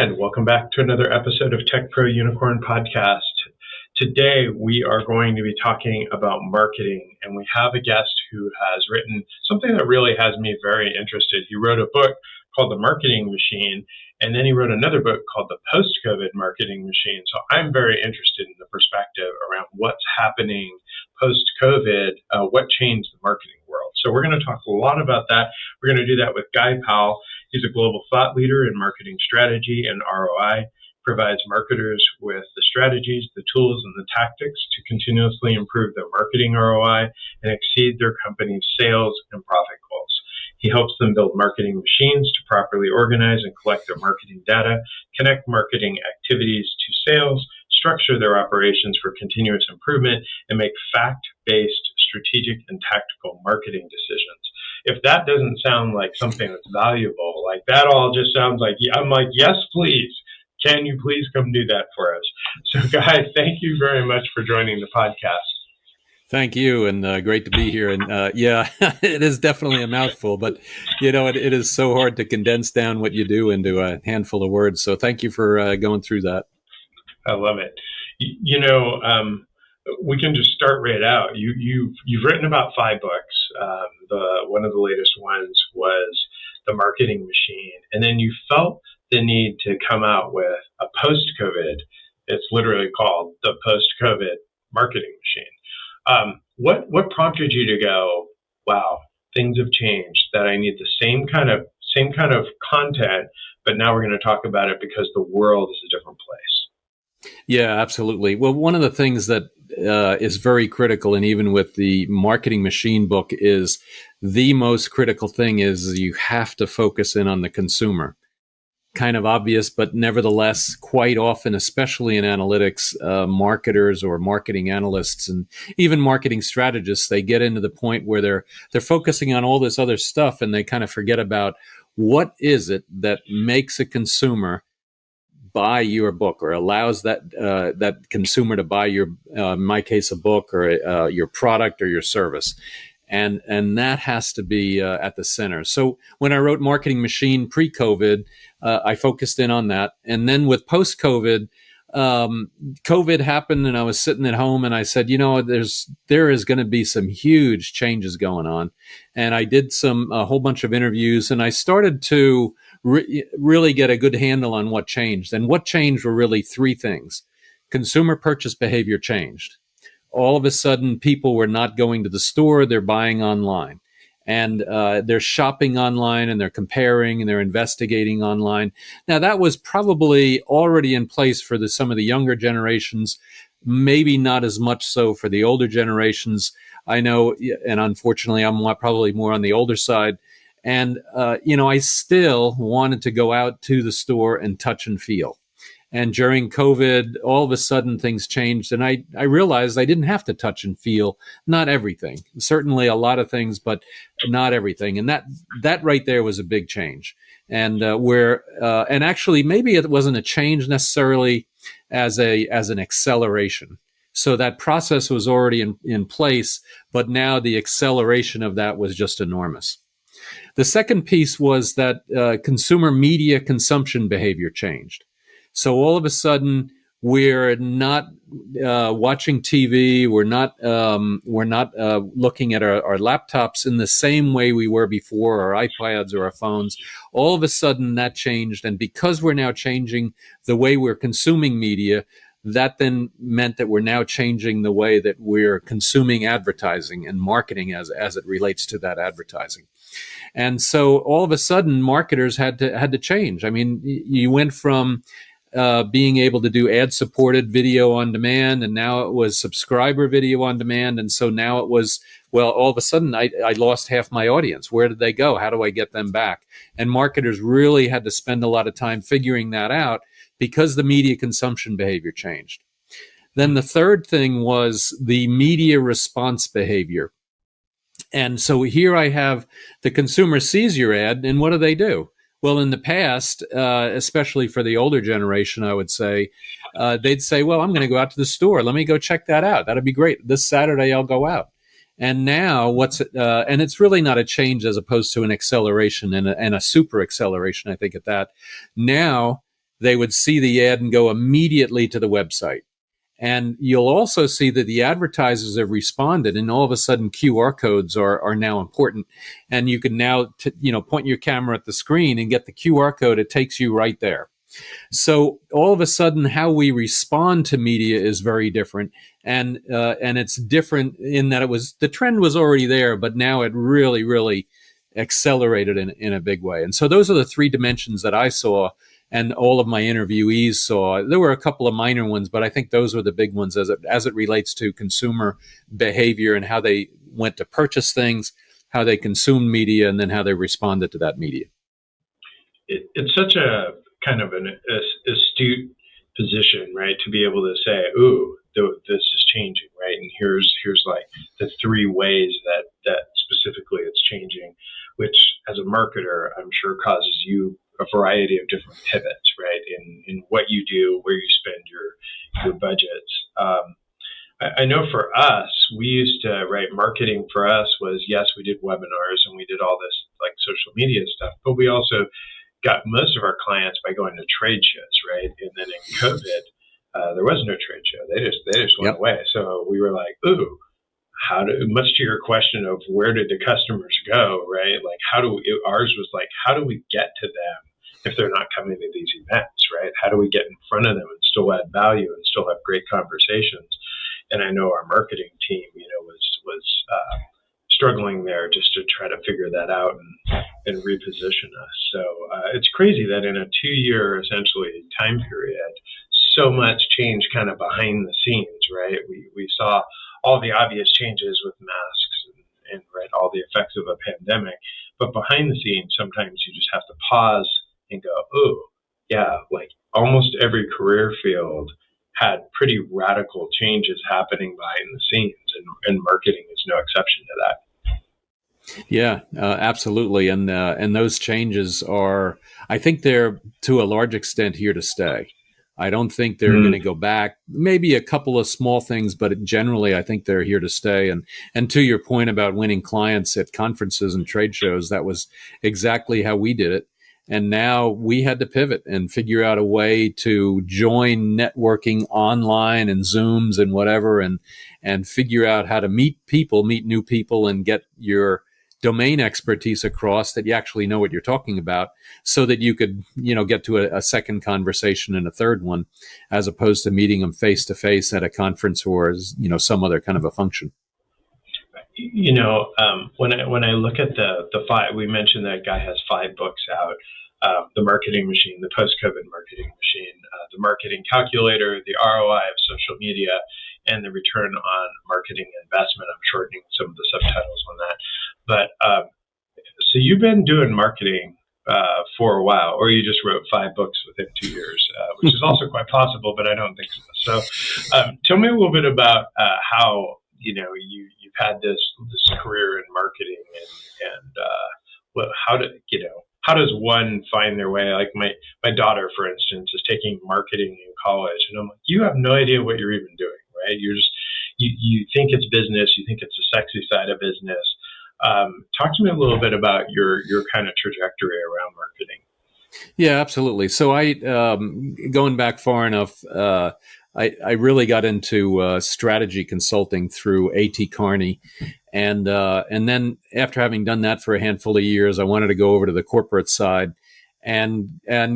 and welcome back to another episode of Tech Pro Unicorn Podcast. Today, we are going to be talking about marketing, and we have a guest who has written something that really has me very interested. He wrote a book called The Marketing Machine, and then he wrote another book called The Post-COVID Marketing Machine. So I'm very interested in the perspective around what's happening post-COVID, what changed the marketing world. So we're going to talk a lot about that. We're going to do that with Guy Powell. He's a global thought leader in marketing strategy and ROI, provides marketers with the strategies, the tools, and the tactics to continuously improve their marketing ROI and exceed their company's sales and profit goals. He helps them build marketing machines to properly organize and collect their marketing data, connect marketing activities to sales, structure their operations for continuous improvement, and make fact-based strategic and tactical marketing decisions. If that doesn't sound like something that's valuable, like that all just sounds like, I'm like, yes, please. Can you please come do that for us? So, Guy, thank you very much for joining the podcast. Thank you, and great to be here. And yeah, it is definitely a mouthful, but it is so hard to condense down what you do into a handful of words. So thank you for going through that. I love it. We can just start right out. You've written about 5 books. One of the latest ones was The Marketing Machine, and then you felt the need to come out with a post-COVID. It's literally called The Post-COVID Marketing Machine. What prompted you to go, wow, things have changed, that I need the same kind of content, but now we're going to talk about it because the world is a different place? Yeah, absolutely. Well, one of the things that is very critical, and even with the Marketing Machine book, is the most critical thing is you have to focus in on the consumer. Kind of obvious, but nevertheless, quite often, especially in analytics, marketers or marketing analysts and even marketing strategists, they get into the point where they're focusing on all this other stuff, and they kind of forget about what is it that makes a consumer buy your book or allows that consumer to buy your, in my case, a book or your product or your service. And that has to be at the center. So when I wrote Marketing Machine pre-COVID, I focused in on that. And then with post-COVID, COVID happened, and I was sitting at home, and I said, there is going to be some huge changes going on. And I did a whole bunch of interviews, and I started to really get a good handle on what changed. And what changed were really 3 things. Consumer purchase behavior changed. All of a sudden, people were not going to the store, they're buying online. And they're shopping online, and they're comparing, and they're investigating online. Now, that was probably already in place for some of the younger generations, maybe not as much so for the older generations. I know, and unfortunately, I'm probably more on the older side. And, I still wanted to go out to the store and touch and feel. And during COVID, all of a sudden things changed, and I realized I didn't have to touch and feel not everything. Certainly a lot of things, but not everything. And that right there was a big change. And and actually maybe it wasn't a change necessarily as an acceleration. So that process was already in place, but now the acceleration of that was just enormous. The second piece was that consumer media consumption behavior changed. So all of a sudden, we're not watching TV. We're not looking at our laptops in the same way we were before, our iPads or our phones. All of a sudden, that changed, and because we're now changing the way we're consuming media, that then meant that we're now changing the way that we're consuming advertising and marketing as it relates to that advertising. And so all of a sudden, marketers had to change. I mean, you went from being able to do ad-supported video on demand, and now it was subscriber video on demand. And so now it was, well, all of a sudden I lost half my audience. Where did they go? How do I get them back? And marketers really had to spend a lot of time figuring that out because the media consumption behavior changed. Then the third thing was the media response behavior. And so here I have the consumer sees your ad, and what do? Well, in the past, especially for the older generation, I would say, they'd say, well, I'm going to go out to the store. Let me go check that out. That'd be great. This Saturday, I'll go out. And now and it's really not a change as opposed to an acceleration and a super acceleration, I think, at that. Now they would see the ad and go immediately to the website. And you'll also see that the advertisers have responded, and all of a sudden QR codes are now important. And you can now, point your camera at the screen and get the QR code. It takes you right there. So all of a sudden, how we respond to media is very different, and it's different in that the trend was already there, but now it really, really accelerated in a big way. And so those are the three dimensions that I saw, and all of my interviewees saw. There were a couple of minor ones, but I think those were the big ones as it relates to consumer behavior and how they went to purchase things, how they consumed media, and then how they responded to that media. It's such a kind of an astute position, right? To be able to say, "Ooh, this is changing," right? And here's like the three ways that specifically it's changing, which as a marketer, I'm sure causes you a variety of different pivots, right? In what you do, where you spend your budgets. I know for us, we used to, right, marketing for us was, yes, we did webinars and we did all this like social media stuff, but we also got most of our clients by going to trade shows, right? And then in COVID, there was no trade show. They just went away. So we were like, ooh, much to your question of where did the customers go, right? Like ours was like, how do we get to them if they're not coming to these events, right? How do we get in front of them and still add value and still have great conversations? And I know our marketing team, was struggling there just to try to figure that out and reposition us. So it's crazy that in a 2-year essentially time period, so much change kind of behind the scenes, right? We saw all the obvious changes with masks and right, all the effects of a pandemic, but behind the scenes, sometimes you just have to pause and go, oh, yeah, like almost every career field had pretty radical changes happening behind the scenes, and marketing is no exception to that. Yeah, absolutely. And those changes are, I think they're to a large extent here to stay. I don't think they're going to go back. Maybe a couple of small things, but generally I think they're here to stay. And to your point about winning clients at conferences and trade shows, that was exactly how we did it. And now we had to pivot and figure out a way to join networking online and Zooms and whatever, and figure out how to meet new people, and get your domain expertise across that you actually know what you're talking about, so that you could, get to a second conversation and a third one, as opposed to meeting them face to face at a conference or, some other kind of a function. When I look at the five, we mentioned that guy has 5 books out. The Marketing Machine, the Post-COVID Marketing Machine, the Marketing Calculator, the ROI of Social Media, and the Return on Marketing Investment. I'm shortening some of the subtitles on that. But so you've been doing marketing for a while, or you just wrote 5 books within 2 years, which is also quite possible, but I don't think so. So tell me a little bit about how you've had this career in marketing, and how does one find their way? Like my daughter, for instance, is taking marketing in college, and I'm like, you have no idea what you're even doing, right? You're just you think it's business, you think it's the sexy side of business. Talk to me a little bit about your kind of trajectory around marketing. Yeah, absolutely. So I, going back far enough, I really got into strategy consulting through A.T. Kearney, and then after having done that for a handful of years, I wanted to go over to the corporate side, and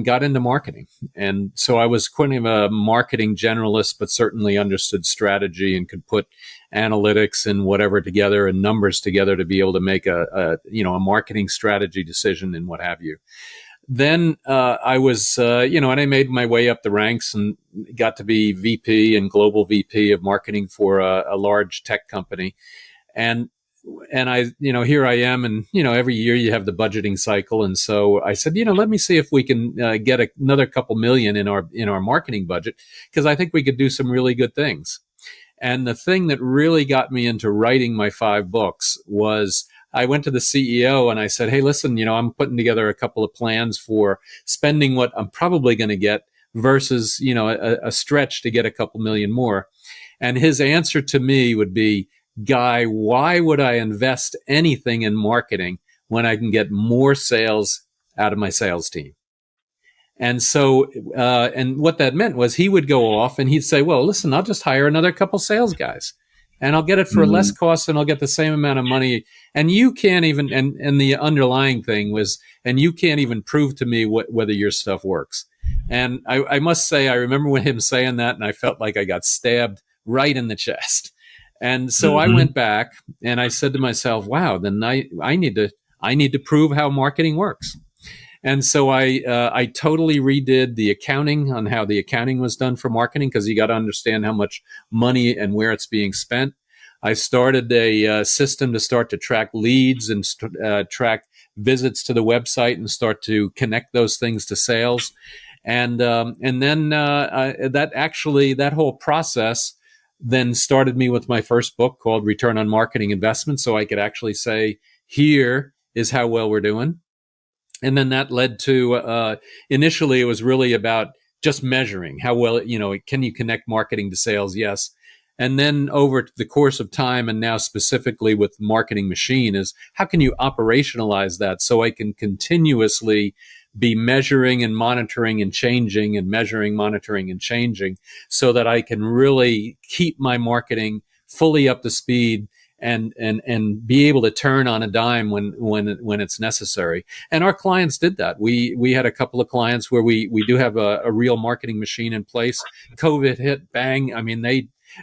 got into marketing. And so I was kind of a marketing generalist, but certainly understood strategy and could put analytics and whatever together and numbers together to be able to make a marketing strategy decision and what have you. Then I was, and I made my way up the ranks and got to be VP and global VP of marketing for a large tech company. And I, here I am, and, every year you have the budgeting cycle. And so I said, let me see if we can get another couple million in our marketing budget, because I think we could do some really good things. And the thing that really got me into writing my 5 books was I went to the CEO and I said, hey, listen, I'm putting together a couple of plans for spending what I'm probably going to get versus, a stretch to get a couple million more. And his answer to me would be, Guy, why would I invest anything in marketing when I can get more sales out of my sales team? And so, and what that meant was he would go off and he'd say, well, listen, I'll just hire another couple sales guys and I'll get it for less cost and I'll get the same amount of money. And you can't even, and the underlying thing was, and you can't even prove to me whether your stuff works. And I must say, I remember when him saying that and I felt like I got stabbed right in the chest. And so I went back and I said to myself, wow, then I need to prove how marketing works. And so I totally redid the accounting on how the accounting was done for marketing, because you got to understand how much money and where it's being spent. I started a system to start to track leads and track visits to the website and start to connect those things to sales. And then that whole process then started me with my first book called Return on Marketing Investment, so I could actually say, here is how well we're doing. And then that led to, initially it was really about just measuring how well, can you connect marketing to sales? Yes. And then over the course of time, and now specifically with Marketing Machine, is how can you operationalize that so I can continuously be measuring and monitoring and changing and measuring, monitoring and changing, so that I can really keep my marketing fully up to speed and be able to turn on a dime when it's necessary. And our clients did that. We had a couple of clients where we do have a real marketing machine in place. COVID hit, bang. I mean,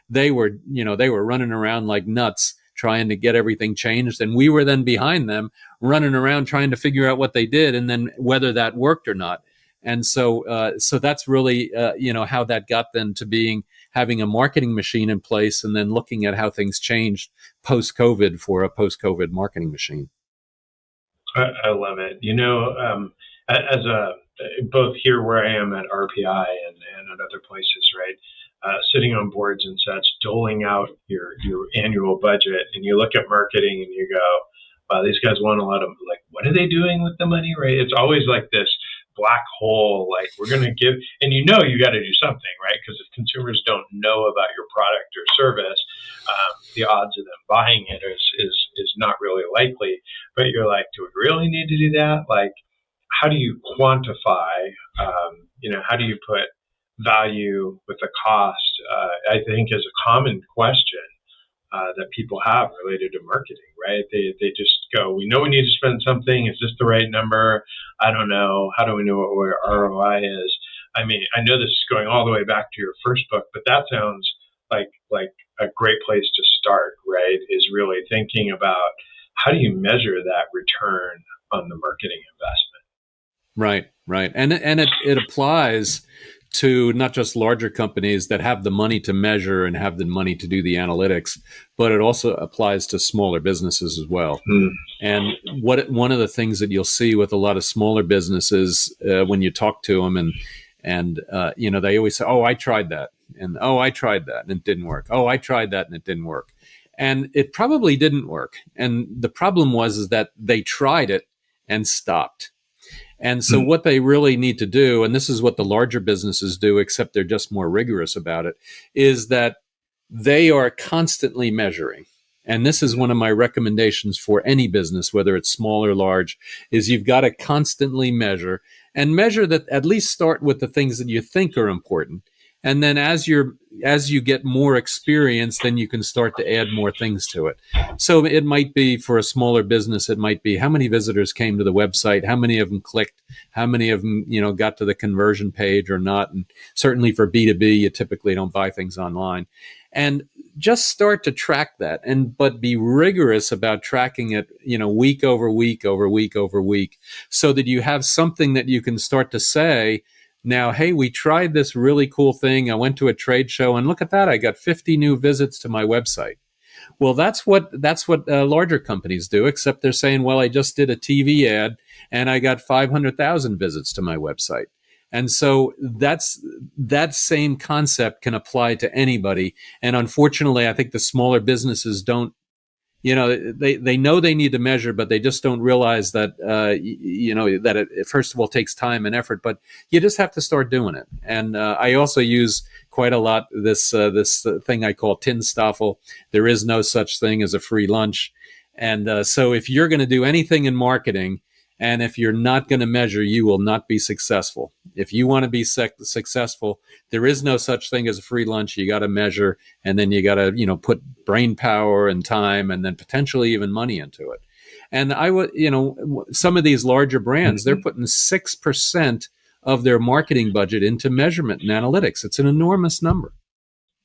they were running around like nuts trying to get everything changed, and we were then behind them running around trying to figure out what they did and then whether that worked or not. And so that's really how that got then to having a marketing machine in place, and then looking at how things changed post-COVID for a post-COVID marketing machine. I love it. As both here where I am at RPI and at other places, right? Sitting on boards and such, doling out your annual budget, and you look at marketing and you go, wow, these guys want a lot of, like, what are they doing with the money, right? It's always like this black hole, like, we're going to give, and you got to do something, right? Because if consumers don't know about your product or service, the odds of them buying it is not really likely. But you're like, do we really need to do that? Like, how do you quantify, how do you put value with the cost, I think is a common question that people have related to marketing, right? They just go, we know we need to spend something. Is this the right number? I don't know. How do we know what our ROI is? I mean, I know this is going all the way back to your first book, but that sounds like a great place to start, right? Is really thinking about how do you measure that return on the marketing investment? Right. And it applies to not just larger companies that have the money to measure and have the money to do the analytics, but it also applies to smaller businesses as well. And one of the things that you'll see with a lot of smaller businesses when you talk to them, and they always say, "Oh, I tried that," and "Oh, I tried that and it didn't work." "Oh, I tried that and it didn't work," and it probably didn't work. And the problem is that they tried it and stopped. And so what they really need to do, and this is what the larger businesses do, except they're just more rigorous about it, is that they are constantly measuring. And this is one of my recommendations for any business, whether it's small or large, is you've got to constantly measure, and measure that, at least start with the things that you think are important. And then as you get more experience, then you can start to add more things to it. So it might be, for a smaller business, it might be how many visitors came to the website, how many of them clicked, how many of them, got to the conversion page or not. And certainly for B2B, you typically don't buy things online. And just start to track that, but be rigorous about tracking it, week over week over week over week, so that you have something that you can start to say, now, hey, we tried this really cool thing. I went to a trade show and look at that. I got 50 new visits to my website. Well, that's what larger companies do, except they're saying, well, I just did a TV ad and I got 500,000 visits to my website. And so that same concept can apply to anybody. And unfortunately, I think the smaller businesses don't, they know they need to measure, but they just don't realize that, that it first of all takes time and effort, but you just have to start doing it. And I also use quite a lot this thing I call Tinstoffel. There is no such thing as a free lunch. And so if you're going to do anything in marketing, And if you're not going to measure, you will not be successful. If you want to be successful, there is no such thing as a free lunch. You got to measure, and then you got to, put brain power and time and then potentially even money into it. And I would, some of these larger brands, they're putting 6% of their marketing budget into measurement and analytics. It's an enormous number.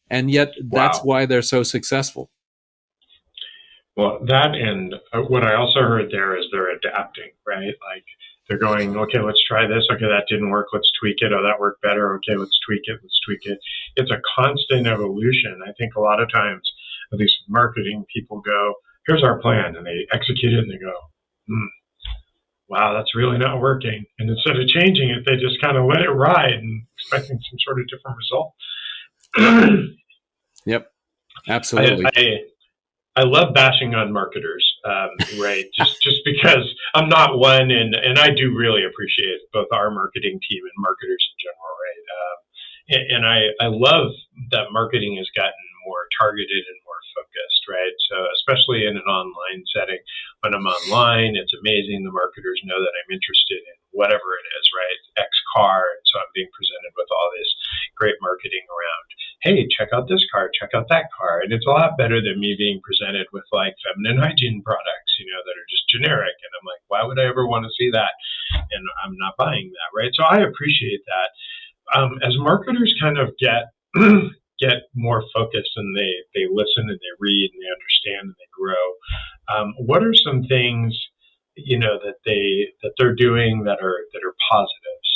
And yet that's why they're so successful. Well, that and what I also heard there is they're adapting, right? Like they're going, okay, let's try this. Okay, that didn't work. Let's tweak it. Oh, that worked better. Okay, let's tweak it. Let's tweak it. It's a constant evolution. I think a lot of times, at least marketing, people go, here's our plan, and they execute it and they go, wow, that's really not working. And instead of changing it, they just kind of let it ride and expecting some sort of different result. Yep, absolutely. I love bashing on marketers, right? just because I'm not one, and I do really appreciate both our marketing team and marketers in general, right? And I love that marketing has gotten more targeted and more focused, right? So especially in an online setting, when I'm online, it's amazing. The marketers know that I'm interested in whatever it is, right? X car, and so I'm being presented with all this great marketing around, hey, check out this car, check out that car. And it's a lot better than me being presented with like feminine hygiene products, that are just generic. And I'm like, why would I ever want to see that? And I'm not buying that, right? So I appreciate that. As marketers kind of get more focused and they listen and they read and they understand and they grow, what are some things that they're doing that are positives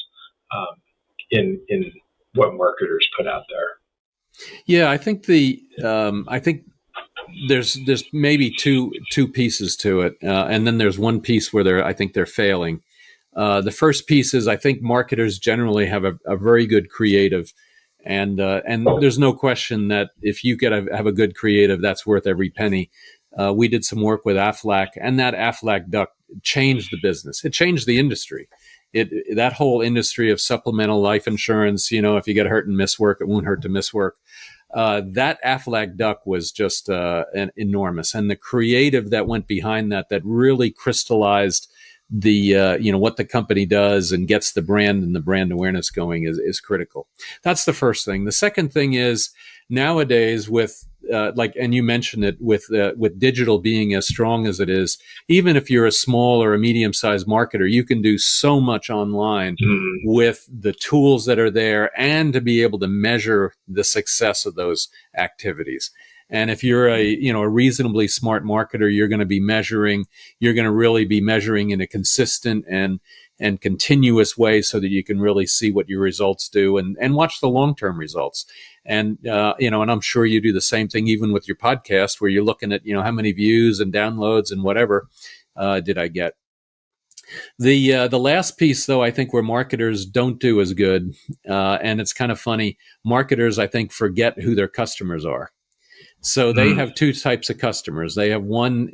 in what marketers put out there? Yeah, I think there's maybe two pieces to it, and then there's one piece where I think they're failing. The first piece is I think marketers generally have a very good creative, and there's no question that if you have a good creative, that's worth every penny. We did some work with Aflac, and that Aflac duck changed the business. It changed the industry. That whole industry of supplemental life insurance, if you get hurt and miss work, it won't hurt to miss work. That Aflac duck was just enormous. And the creative that went behind that really crystallized the, what the company does and gets the brand and the brand awareness going is critical. That's the first thing. The second thing is nowadays with, and you mentioned it, with digital being as strong as it is, even if you're a small or a medium-sized marketer, you can do so much online with the tools that are there and to be able to measure the success of those activities. And if you're a reasonably smart marketer, you're going to really be measuring in a consistent and continuous way so that you can really see what your results do and watch the long-term results. And, and I'm sure you do the same thing even with your podcast where you're looking at, how many views and downloads and whatever did I get. The last piece, though, I think where marketers don't do as good, and it's kind of funny, marketers, I think, forget who their customers are. So they have two types of customers. They have one,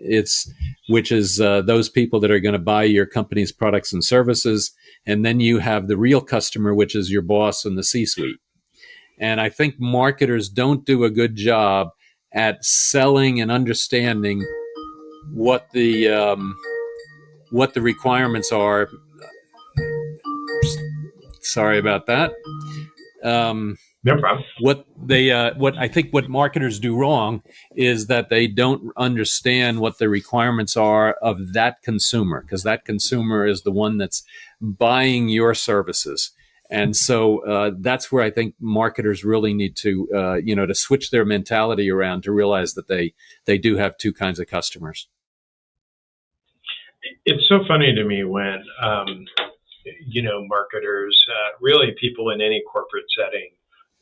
which is those people that are going to buy your company's products and services. And then you have the real customer, which is your boss and the C-suite. And I think marketers don't do a good job at selling and understanding what the requirements are. Sorry about that. No problem. What marketers do wrong is that they don't understand what the requirements are of that consumer, because that consumer is the one that's buying your services. And so that's where I think marketers really need to, to switch their mentality around to realize that they do have two kinds of customers. It's so funny to me when, marketers, really people in any corporate setting,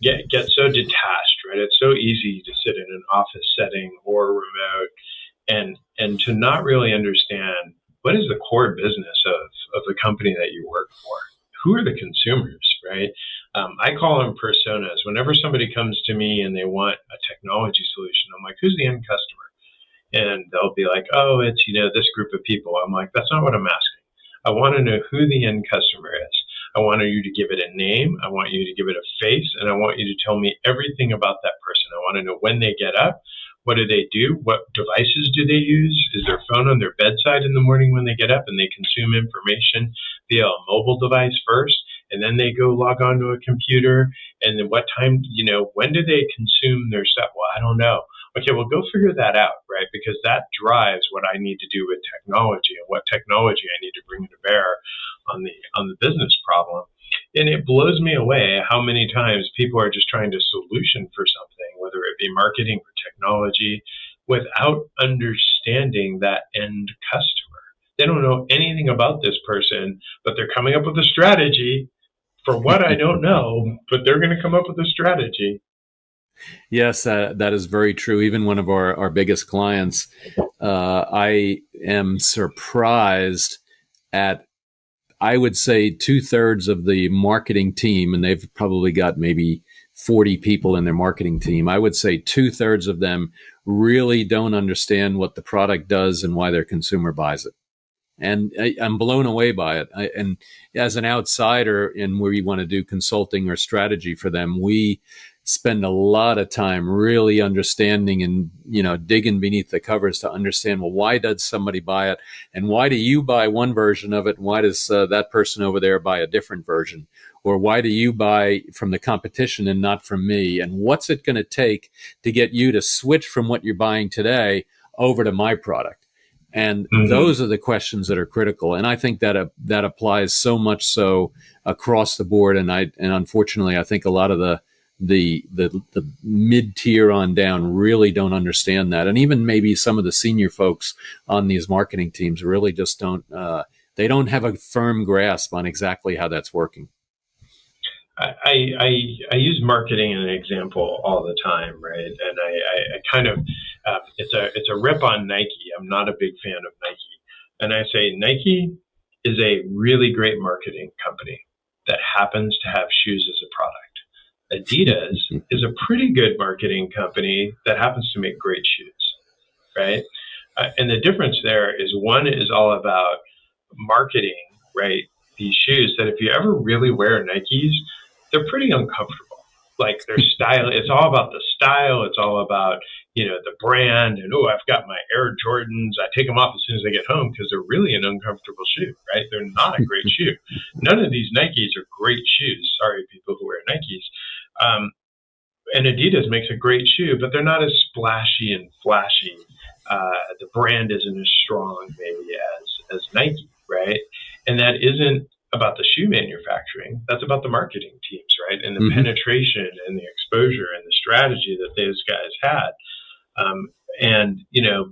get so detached, right? It's so easy to sit in an office setting or remote and to not really understand what is the core business of the company that you work for. Who are the consumers, right? I call them personas. Whenever somebody comes to me and they want a technology solution, I'm like, who's the end customer? And they'll be like, oh, it's, this group of people. I'm like, that's not what I'm asking. I want to know who the end customer is. I want you to give it a name. I want you to give it a face. And I want you to tell me everything about that person. I want to know when they get up, What do they do? What devices do they use? Is their phone on their bedside in the morning when they get up and they consume information via a mobile device first, and then they go log on to a computer? And then what time, when do they consume their stuff? Well, I don't know. Okay, well, go figure that out, right? Because that drives what I need to do with technology and what technology I need to bring to bear on the business problem. And it blows me away how many times people are just trying to solution for something, whether it be marketing or technology, without understanding that end customer. They don't know anything about this person, but they're coming up with a strategy for what I don't know, but they're going to come up with a strategy. Yes, that is very true. Even one of our biggest clients, I am surprised at, I would say, 2/3 of the marketing team, and they've probably got maybe 40 people in their marketing team. I would say 2/3 of them really don't understand what the product does and why their consumer buys it. And I'm blown away by it. And as an outsider, and where you want to do consulting or strategy for them, we spend a lot of time really understanding and digging beneath the covers to understand, well, why does somebody buy it, and why do you buy one version of it, and why does that person over there buy a different version, or why do you buy from the competition and not from me, and what's it going to take to get you to switch from what you're buying today over to my product. And those are the questions that are critical. And I think that that applies so much so across the board. And unfortunately, I think a lot of the mid-tier on down really don't understand that. And even maybe some of the senior folks on these marketing teams really just don't, they don't have a firm grasp on exactly how that's working. I use marketing as an example all the time, right? And I kind of it's a rip on Nike. I'm not a big fan of Nike, and I say Nike is a really great marketing company that happens to have shoes as a product. Adidas is a pretty good marketing company that happens to make great shoes, right? And the difference there is one is all about marketing, right? These shoes that if you ever really wear Nikes, they're pretty uncomfortable. Like their style, it's all about the style. It's all about, the brand. And, I've got my Air Jordans. I take them off as soon as I get home because they're really an uncomfortable shoe, right? They're not a great shoe. None of these Nikes are great shoes. Sorry, people who wear Nikes. And Adidas makes a great shoe, but they're not as splashy and flashy. The brand isn't as strong maybe as Nike, right? And that isn't about the shoe manufacturing. That's about the marketing teams, right? And the penetration and the exposure and the strategy that those guys had. And,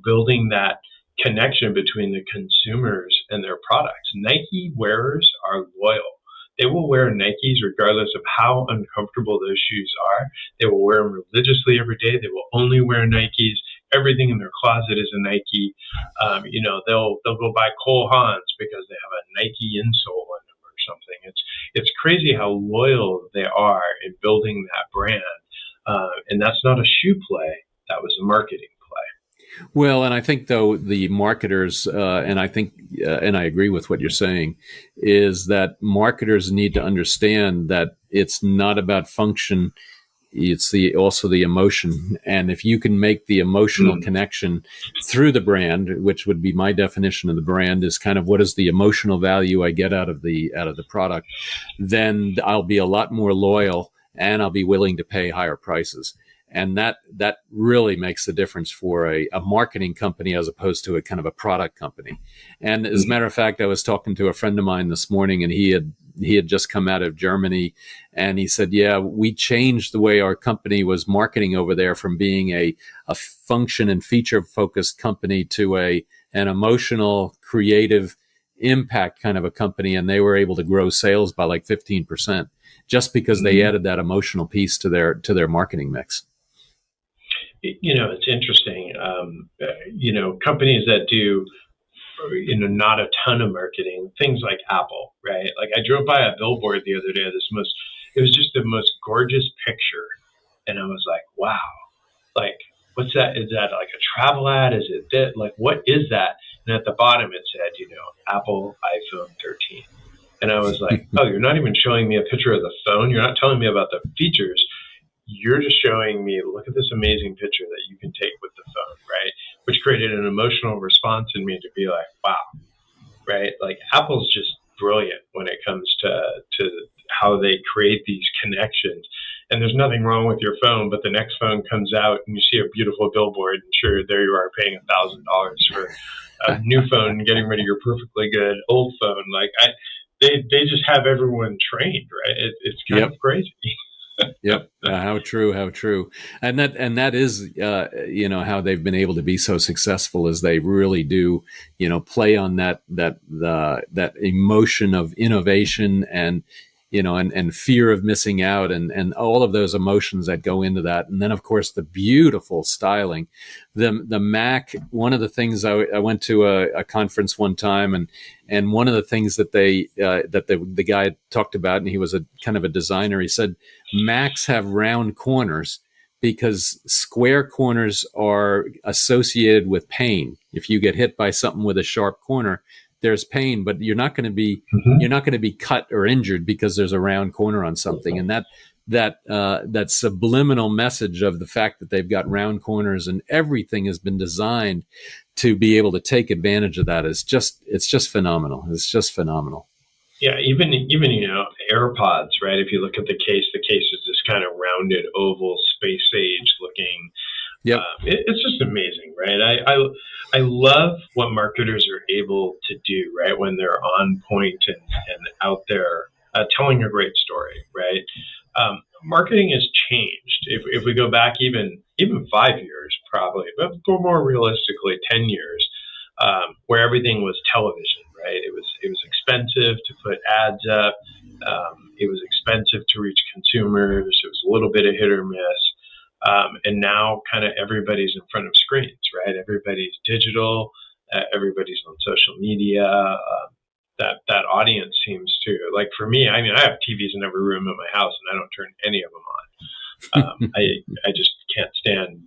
building that connection between the consumers and their products. Nike wearers are loyal. They will wear Nikes regardless of how uncomfortable those shoes are. They will wear them religiously every day. They will only wear Nikes. Everything in their closet is a Nike. They'll go buy Cole Haans because they have a Nike insole in them or something. It's crazy how loyal they are in building that brand. And that's not a shoe play. That was a marketing play. Well, and I think though the marketers, and I think, and I agree with what you're saying, is that marketers need to understand that it's not about function. It's also the emotion. And if you can make the emotional connection through the brand, which would be my definition of the brand, is kind of what is the emotional value I get out of the product, then I'll be a lot more loyal and I'll be willing to pay higher prices. And that really makes the difference for a marketing company as opposed to a kind of a product company. And as a matter of fact, I was talking to a friend of mine this morning, and he had just come out of Germany, and he said, yeah, we changed the way our company was marketing over there from being a function and feature focused company to an emotional, creative impact kind of a company. And they were able to grow sales by like 15% just because they added that emotional piece to their marketing mix. It's interesting. Companies that do, not a ton of marketing, things like Apple, right? Like I drove by a billboard the other day. It was just the most gorgeous picture. And I was like, wow, like, what's that? Is that like a travel ad? Is it that? Like, what is that? And at the bottom it said, Apple iPhone 13. And I was like, oh, you're not even showing me a picture of the phone. You're not telling me about the features. You're just showing me, look at this amazing picture that you can take with the which created an emotional response in me to be like, wow, right? Like Apple's just brilliant when it comes to how they create these connections. And there's nothing wrong with your phone, but the next phone comes out and you see a beautiful billboard, and sure, there you are paying $1,000 for a new phone and getting rid of your perfectly good old phone. Like they just have everyone trained, right? It's kind of crazy. Yep. How true, how true. And that is, how they've been able to be so successful is they really do, play on that emotion of innovation and, and fear of missing out and all of those emotions that go into that. And then of course the beautiful styling, the Mac, one of the things I went to a conference one time and one of the things that the guy talked about, and he was a kind of a designer, he said, Macs have round corners because square corners are associated with pain. If you get hit by something with a sharp corner, there's pain, but you're not going to be cut or injured because there's a round corner on something. And that subliminal message of the fact that they've got round corners and everything has been designed to be able to take advantage of that it's just phenomenal. It's just phenomenal. Yeah, even AirPods, right? If you look at the case is this kind of rounded, oval, space age looking. Yep. It's just amazing, right? I love what marketers are able to do, right? When they're on point and out there telling a great story, right? Marketing has changed. If we go back even 5 years, probably, but more realistically, 10 years, where everything was television, right? It was expensive to put ads up. It was expensive to reach consumers. It was a little bit of hit or miss. And now kind of everybody's in front of screens, right? Everybody's digital. Everybody's on social media. That audience seems to, like for me, I mean, I have TVs in every room in my house and I don't turn any of them on. I just can't stand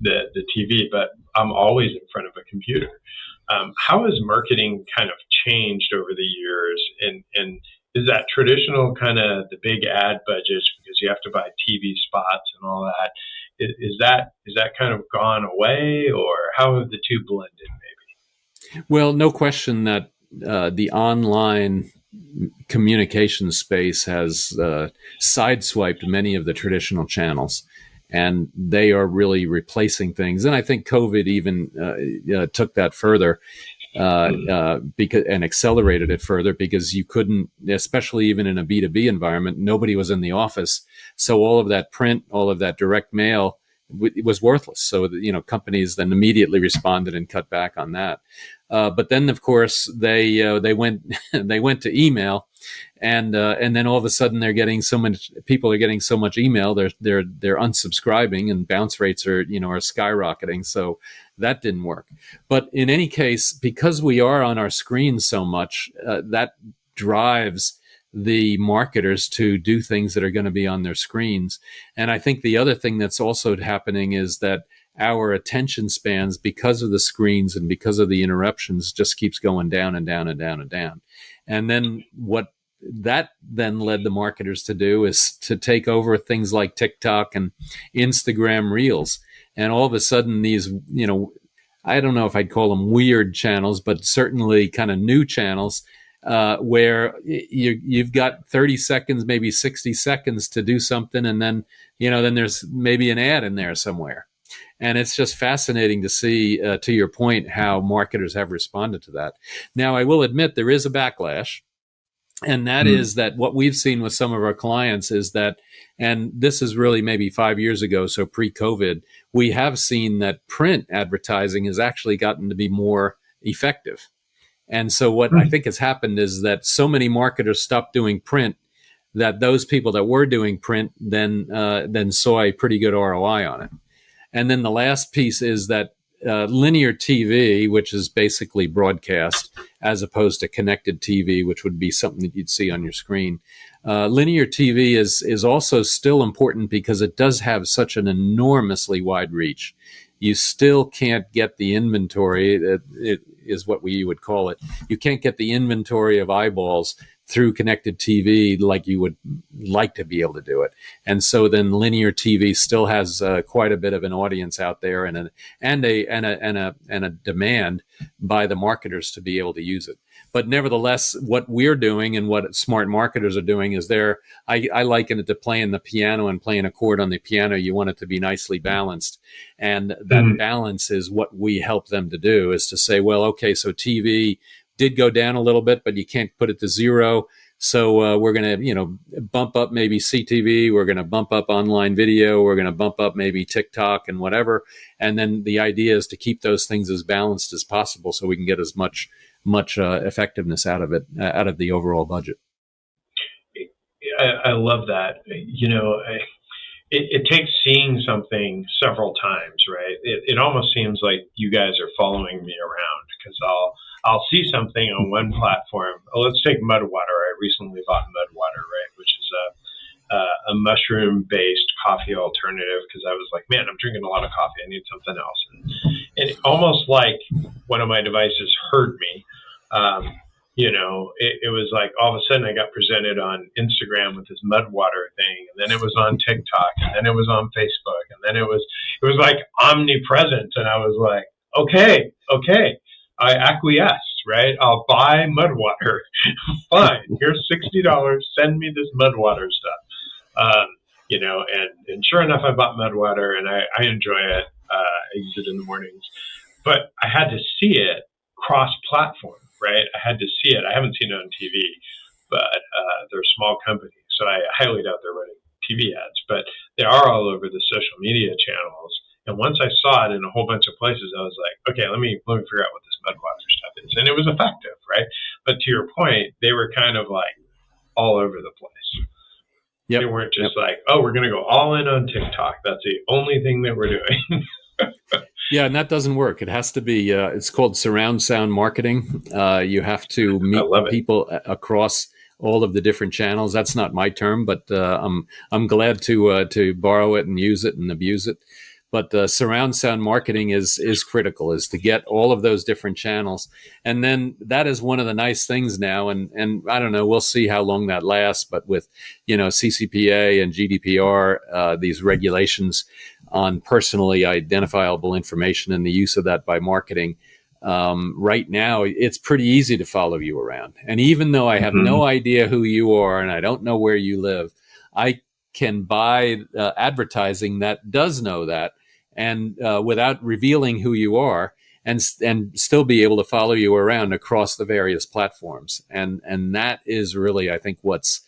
the TV, but I'm always in front of a computer. How has marketing kind of changed over the years? And is that traditional kind of the big ad budgets because you have to buy TV spots and all that? Is that kind of gone away, or how have the two blended maybe? Well, no question that the online communication space has sideswiped many of the traditional channels, and they are really replacing things. And I think COVID even took that further because and accelerated it further because you couldn't, especially even in a B2B environment, nobody was in the office, so all of that print, all of that direct mail was worthless. So companies then immediately responded and cut back on that. But then, of course, they went they went to email, and then all of a sudden people are getting so much email, they're unsubscribing, and bounce rates are skyrocketing. So that didn't work. But in any case, because we are on our screens so much, that drives the marketers to do things that are going to be on their screens. And I think the other thing that's also happening is that our attention spans, because of the screens and because of the interruptions, just keeps going down and down and down and down. And then what that then led the marketers to do is to take over things like TikTok and Instagram Reels. And all of a sudden these, I don't know if I'd call them weird channels, but certainly kind of new channels, where you've got 30 seconds, maybe 60 seconds to do something. And then, then there's maybe an ad in there somewhere. And it's just fascinating to see, to your point, how marketers have responded to that. Now, I will admit there is a backlash. And that is that what we've seen with some of our clients is that, and this is really maybe 5 years ago, so pre-COVID, we have seen that print advertising has actually gotten to be more effective. And so what I think has happened is that so many marketers stopped doing print that those people that were doing print then saw a pretty good ROI on it. And then the last piece is that linear TV, which is basically broadcast, as opposed to connected TV, which would be something that you'd see on your screen. Linear TV is also still important because it does have such an enormously wide reach. You still can't get the inventory, it is what we would call it. You can't get the inventory of eyeballs through connected TV like you would like to be able to do it. And so then linear TV still has quite a bit of an audience out there, and a demand by the marketers to be able to use it. But nevertheless, what we're doing and what smart marketers are doing is I liken it to playing the piano and playing a chord on the piano. You want it to be nicely balanced. And that balance is what we help them to do, is to say, well, okay, so TV did go down a little bit, but you can't put it to zero. So we're going to, bump up maybe CTV. We're going to bump up online video. We're going to bump up maybe TikTok and whatever. And then the idea is to keep those things as balanced as possible, so we can get as much effectiveness out of it, out of the overall budget. I love that. It takes seeing something several times, right? It almost seems like you guys are following me around, because I'll see something on one platform. Let's take Mudwater. I recently bought Mudwater, right, which is a mushroom-based coffee alternative, because I was like, man, I'm drinking a lot of coffee. I need something else. And almost like one of my devices heard me. It was like all of a sudden I got presented on Instagram with this Mudwater thing, and then it was on TikTok, and then it was on Facebook, and then it was like omnipresent. And I was like, okay, I acquiesced, right? I'll buy Mudwater. Fine, here's $60. Send me this Mudwater stuff. And sure enough, I bought Mudwater, and I enjoy it. I use it in the mornings, but I had to see it cross-platform, right? I had to see it. I haven't seen it on TV, but they're a small company, so I highly doubt they're running TV ads, but they are all over the social media channels. And once I saw it in a whole bunch of places, I was like, okay, let me figure out what this Mudwater stuff is. And it was effective, right? But to your point, they were kind of like all over the place. Yep. They weren't just like, oh, we're going to go all in on TikTok. That's the only thing that we're doing. Yeah, and that doesn't work. It has to be, it's called surround sound marketing. You have to meet people across all of the different channels. That's not my term, but I'm glad to borrow it and use it and abuse it. But surround sound marketing is critical, is to get all of those different channels. And then that is one of the nice things now. And I don't know, we'll see how long that lasts. But with, CCPA and GDPR, these regulations on personally identifiable information and the use of that by marketing, right now, it's pretty easy to follow you around. And even though I have no idea who you are and I don't know where you live, I can buy advertising that does know that, and without revealing who you are, and still be able to follow you around across the various platforms. And that is really, I think, what's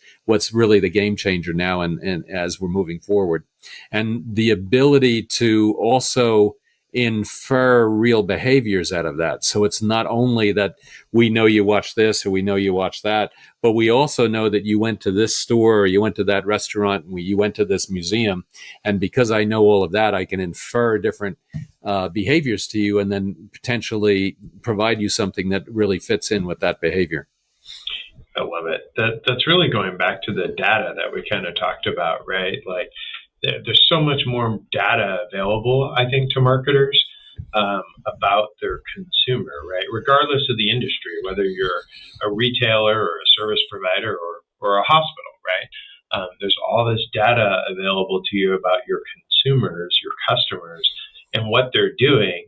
really the game changer now, and as we're moving forward, and the ability to also infer real behaviors out of that. So it's not only that we know you watch this or we know you watch that, but we also know that you went to this store or you went to that restaurant and you went to this museum. And because I know all of that, I can infer different behaviors to you, and then potentially provide you something that really fits in with that behavior. I love it. That's really going back to the data that we kind of talked about, right? Like, there's so much more data available, I think, to marketers about their consumer, right? Regardless of the industry, whether you're a retailer or a service provider or a hospital, right? There's all this data available to you about your consumers, your customers, and what they're doing.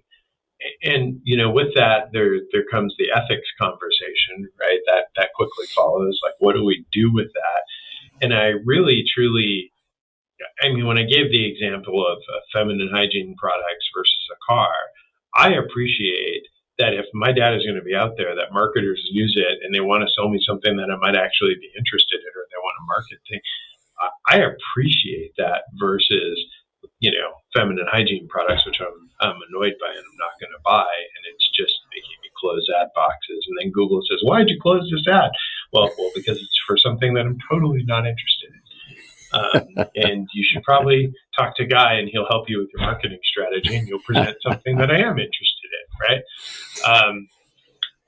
And, with that, there comes the ethics conversation, right? That quickly follows. Like, what do we do with that? And I really, truly, when I gave the example of feminine hygiene products versus a car, I appreciate that if my data is going to be out there, that marketers use it and they want to sell me something that I might actually be interested in, or they want to market things. I appreciate that versus, feminine hygiene products, which I'm annoyed by and I'm not going to buy. And it's just making me close ad boxes. And then Google says, why'd you close this ad? Well, because it's for something that I'm totally not interested in. And you should probably talk to Guy, and he'll help you with your marketing strategy, and you'll present something that I am interested in, right?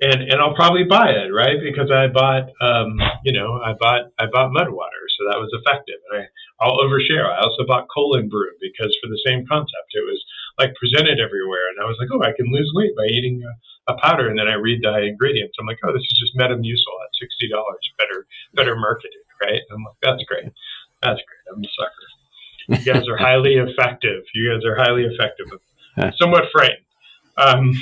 And I'll probably buy it, right? Because I bought, I bought Mudwater, so that was effective. And I'll overshare. I also bought Colon Brew because for the same concept, it was like presented everywhere. And I was like, oh, I can lose weight by eating a powder. And then I read the ingredients. I'm like, oh, this is just Metamucil at $60. Better marketed, right? I'm like, that's great. That's great. I'm a sucker. You guys are highly effective. I'm somewhat frightened. Um,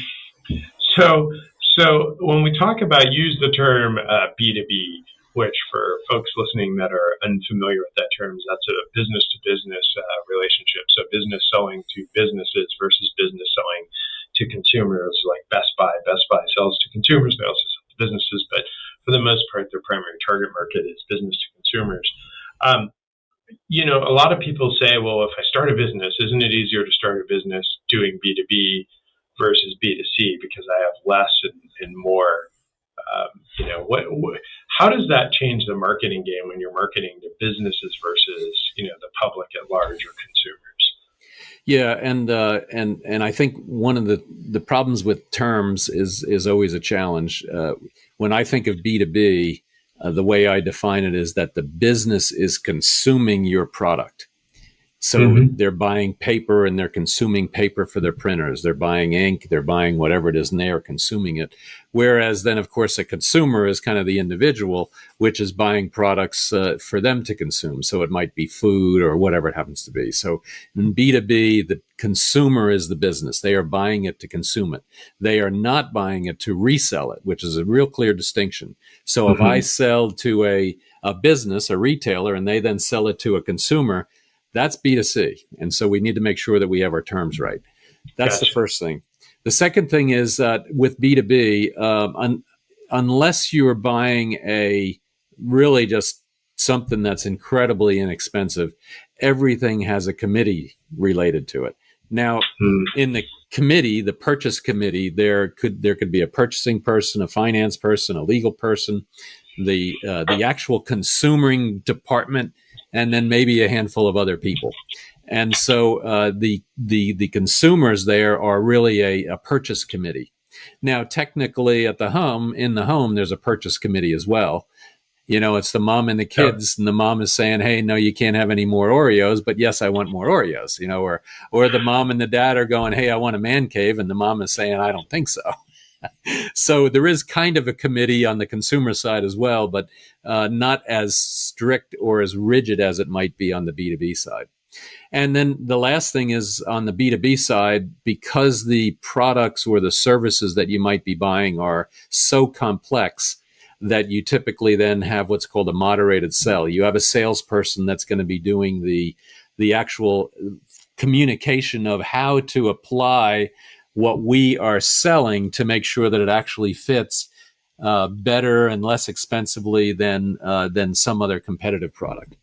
so when we talk about, use the term B2B, which for folks listening that are unfamiliar with that term, that's a business to business relationship. So business selling to businesses versus business selling to consumers, like Best Buy. Best Buy sells to consumers, they also sell to businesses, but for the most part, their primary target market is business to consumers. A lot of people say, well, if I start a business, isn't it easier to start a business doing B2B versus B2C because I have less and more? How does that change the marketing game when you're marketing to businesses versus, the public at large or consumers? Yeah, and I think one of the problems with terms is always a challenge. When I think of B2B, the way I define it is that the business is consuming your product. So they're buying paper and they're consuming paper for their printers. They're buying ink, they're buying whatever it is, and they are consuming it. Whereas then, of course, a consumer is kind of the individual, which is buying products for them to consume. So it might be food or whatever it happens to be. So in B2B, the consumer is the business. They are buying it to consume it. They are not buying it to resell it, which is a real clear distinction. So if I sell to a business, a retailer, and they then sell it to a consumer, that's B2C. And so we need to make sure that we have our terms right. That's the first thing. The second thing is that with B2B, unless you're buying a really just something that's incredibly inexpensive, everything has a committee related to it. Now, in the committee, the purchase committee, there could be a purchasing person, a finance person, a legal person, the actual consuming department, and then maybe a handful of other people. And so the consumers there are really a purchase committee. Now, technically in the home, there's a purchase committee as well. It's the mom and the kids, and the mom is saying, hey, no, you can't have any more Oreos, but yes, I want more Oreos, or the mom and the dad are going, hey, I want a man cave, and the mom is saying, I don't think so. So there is kind of a committee on the consumer side as well, but not as strict or as rigid as it might be on the B2B side. And then the last thing is on the B2B side, because the products or the services that you might be buying are so complex that you typically then have what's called a moderated sell. You have a salesperson that's going to be doing the actual communication of how to apply what we are selling to make sure that it actually fits better and less expensively than some other competitive product.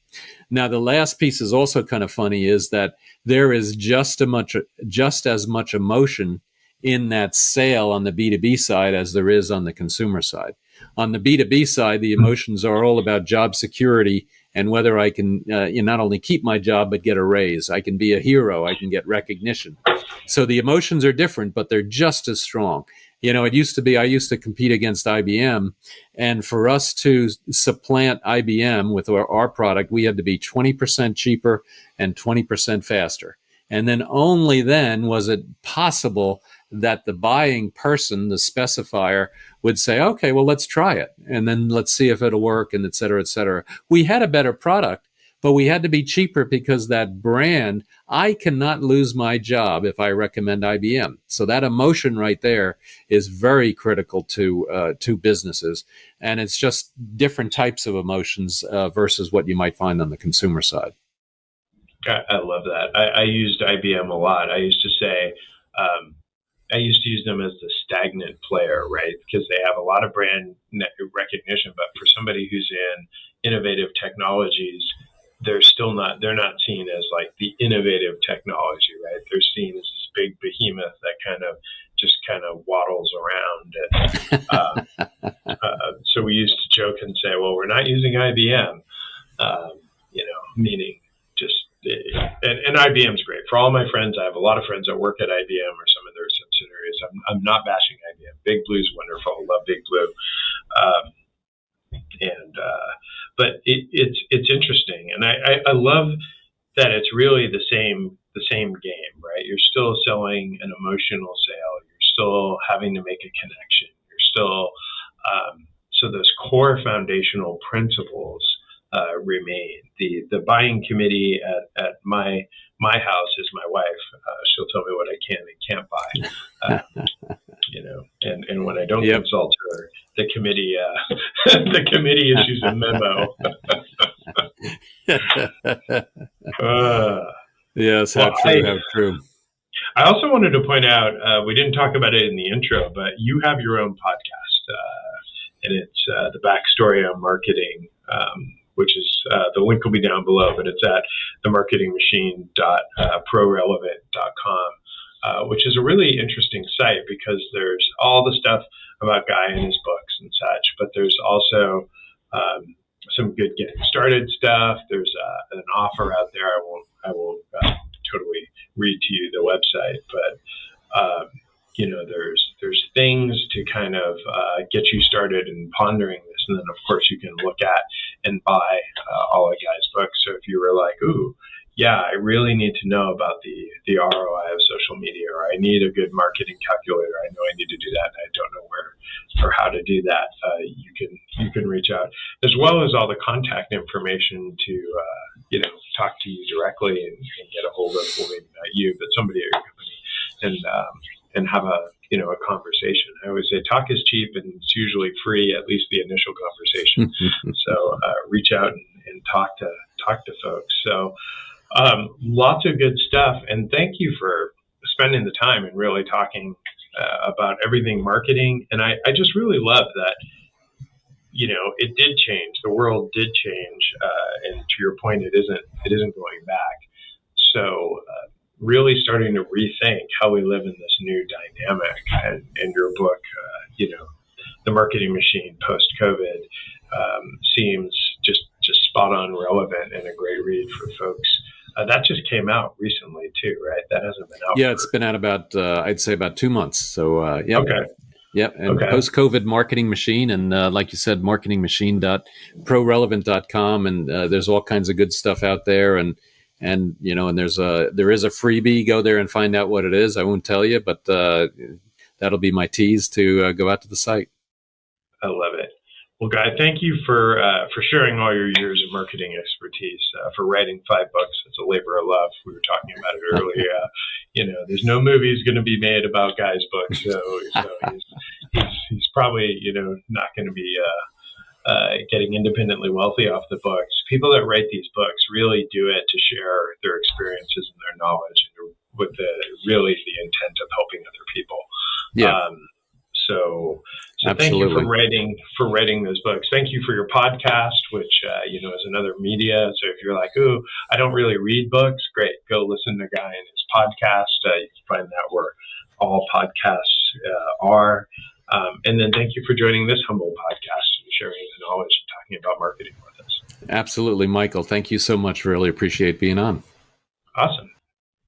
Now, the last piece is also kind of funny, is that there is just as much emotion in that sale on the B2B side as there is on the consumer side. On the B2B side, the emotions are all about job security and whether I can not only keep my job, but get a raise. I can be a hero. I can get recognition. So the emotions are different, but they're just as strong. It used to be, I used to compete against IBM, and for us to supplant IBM with our product, we had to be 20% cheaper and 20% faster. And then only then was it possible that the buying person, the specifier, would say, okay, well, let's try it. And then let's see if it'll work, and et cetera, et cetera. We had a better product, but we had to be cheaper because that brand, I cannot lose my job if I recommend IBM. So that emotion right there is very critical to businesses. And it's just different types of emotions versus what you might find on the consumer side. I love that. I used IBM a lot. I used to say, I used to use them as the stagnant player, right? Because they have a lot of brand recognition, but for somebody who's in innovative technologies, they're not seen as like the innovative technology, right? They're seen as this big behemoth that kind of waddles around. And so we used to joke and say, well, we're not using IBM, meaning just, and IBM's great. For all my friends, I have a lot of friends that work at IBM or some of their subsidiaries. I'm not bashing IBM. Big Blue's wonderful. Love Big Blue. But it's interesting, and I love that it's really the same game, right? still selling an emotional sale. You're still having to make a connection. You're still so those core foundational principles remain. The buying committee at my house is my wife. She'll tell me what I can and can't buy. And when I don't consult her, the committee issues a memo. Yes, how true. I also wanted to point out, we didn't talk about it in the intro, but you have your own podcast, and it's the backstory on marketing, which is the link will be down below, but it's at themarketingmachine.prorelevant.com, which is a really interesting site because there's all the stuff about Guy and his books and such, but there's also some good getting started stuff. There's an offer out there. I will totally read to you the website, but there's things to kind of get you started in pondering this, and then of course you can look at and buy all of Guy's books. So if you were like, ooh, yeah, I really need to know about the ROI of social media, or I need a good marketing calculator. I know I need to do that, and I don't know where or how to do that. You can reach out, as well as all the contact information to talk to you directly and get a hold of, well, maybe not you, but somebody at your company, and have a conversation. I always say talk is cheap, and it's usually free, at least the initial conversation. So reach out and talk to folks. So lots of good stuff, and thank you for spending the time and really talking about everything marketing. And I just really love that it did change. The world did change, and to your point, it isn't going back. So really starting to rethink how we live in this new dynamic. And your book, The Marketing Machine Post-COVID, seems just spot on relevant and a great read for folks. That just came out recently too, right? That hasn't been out. Yeah, it's been out about I'd say about 2 months. So yeah. Okay. Yep, and Post-COVID Marketing Machine, and like you said, marketingmachine.prorelevant.com, and there's all kinds of good stuff out there, and there is a freebie. Go there and find out what it is. I won't tell you, but that'll be my tease to go out to the site. I love it. Well, Guy, thank you for sharing all your years of marketing expertise, for writing 5 books. It's a labor of love. We were talking about it earlier. There's no movies going to be made about Guy's books, so he's probably not going to be getting independently wealthy off the books. People that write these books really do it to share their experiences and their knowledge, and with the intent of helping other people. Yeah. So Absolutely. Thank you for writing those books. Thank you for your podcast, which is another media. So if you're like, ooh, I don't really read books, great, go listen to Guy and his podcast. You can find that where all podcasts are. And then thank you for joining this humble podcast and sharing the knowledge and talking about marketing with us. Absolutely, Michael. Thank you so much. Really appreciate being on.